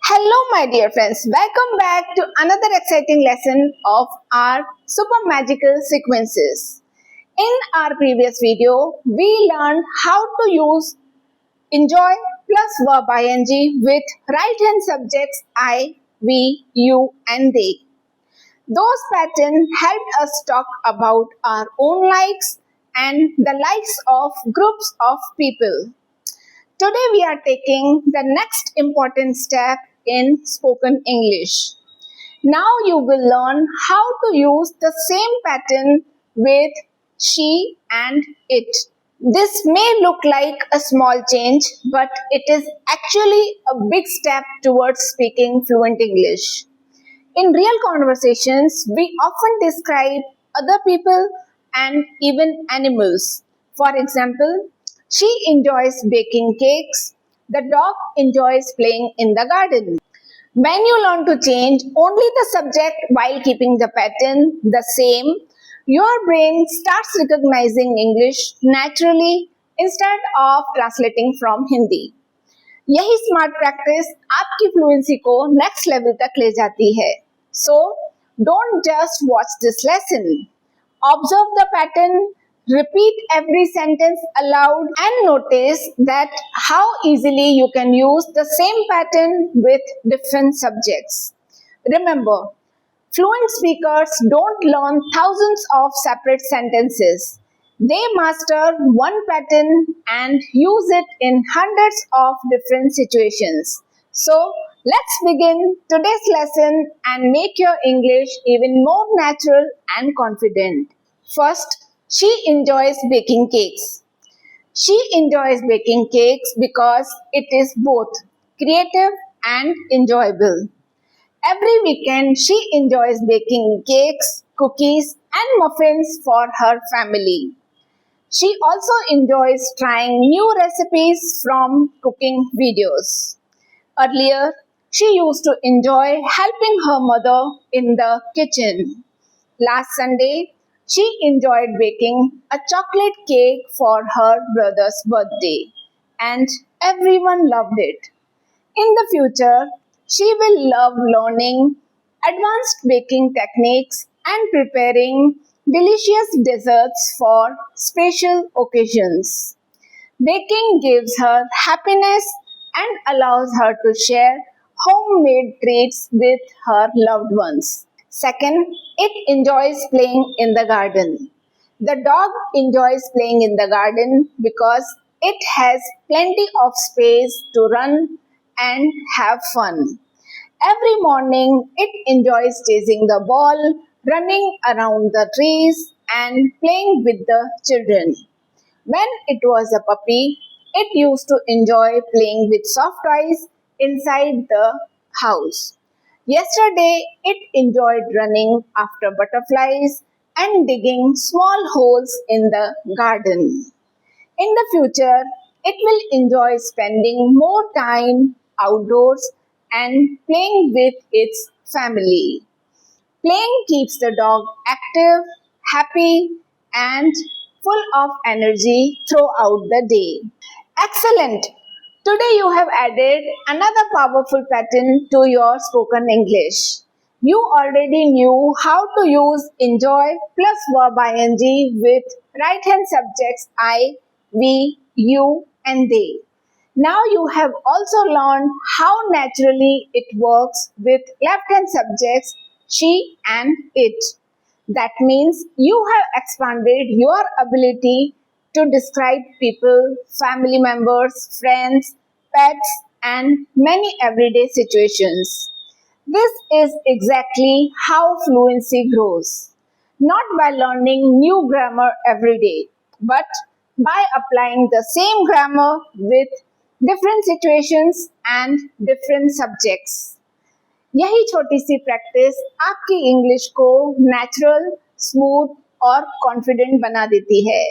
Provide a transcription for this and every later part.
Hello, my dear friends. Welcome back to another exciting lesson of our super magical sequences. In our previous video, we learned how to use enjoy plus verb ing with right hand subjects I, we, you, and they. Those patterns helped us talk about our own likes and the likes of groups of people. Today we are taking the next important step in spoken English. Now you will learn how to use the same pattern with she and it. This may look like a small change, but it is actually a big step towards speaking fluent English. In real conversations, we often describe other people and even animals. For example, she enjoys baking cakes. The dog enjoys playing in the garden. When you learn to change only the subject while keeping the pattern the same, your brain starts recognizing English naturally instead of translating from Hindi. यही smart practice आपकी fluency को next level तक ले जाती है. So don't just watch this lesson. Observe the pattern, repeat every sentence aloud, and notice that how easily you can use the same pattern with different subjects. Remember, fluent speakers don't learn thousands of separate sentences. They master one pattern and use it in hundreds of different situations. So, let's begin today's lesson and make your English even more natural and confident. First, she enjoys baking cakes. She enjoys baking cakes because it is both creative and enjoyable. Every weekend, she enjoys baking cakes, cookies, and muffins for her family. She also enjoys trying new recipes from cooking videos. Earlier, she used to enjoy helping her mother in the kitchen. Last Sunday, she enjoyed baking a chocolate cake for her brother's birthday, and everyone loved it. In the future, she will love learning advanced baking techniques and preparing delicious desserts for special occasions. Baking gives her happiness and allows her to share homemade treats with her loved ones. Second, it enjoys playing in the garden. The dog enjoys playing in the garden because it has plenty of space to run and have fun. Every morning, it enjoys chasing the ball, running around the trees, and playing with the children. When it was a puppy, it used to enjoy playing with soft toys inside the house. Yesterday, it enjoyed running after butterflies and digging small holes in the garden. In the future, it will enjoy spending more time outdoors and playing with its family. Playing keeps the dog active, happy, and full of energy throughout the day. Excellent! Today you have added another powerful pattern to your spoken English. You already knew how to use enjoy plus verb ing with right hand subjects I, we, you, and they. Now you have also learned how naturally it works with left hand subjects she and it. That means you have expanded your ability to describe people, family members, friends, pets, and many everyday situations. This is exactly how fluency grows. Not by learning new grammar every day, but by applying the same grammar with different situations and different subjects. यही छोटी सी practice आपकी English को natural, smooth और confident बना देती है.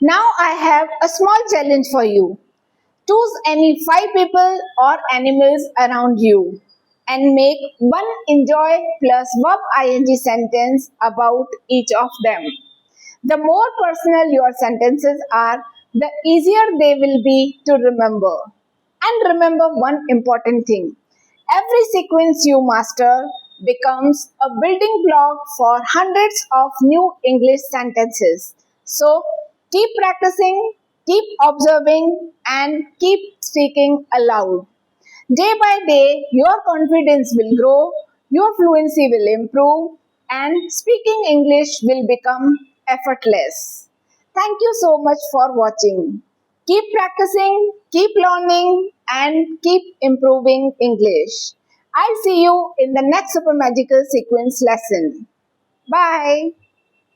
Now I have a small challenge for you. Choose any 5 people or animals around you and make one enjoy plus verb ing sentence about each of them. The more personal your sentences are, the easier they will be to remember. And remember one important thing. Every sequence you master becomes a building block for hundreds of new English sentences. So keep practicing, keep observing, and keep speaking aloud. Day by day, your confidence will grow, your fluency will improve, and speaking English will become effortless. Thank you so much for watching. Keep practicing, keep learning, and keep improving English. I'll see you in the next super magical sequence lesson. Bye.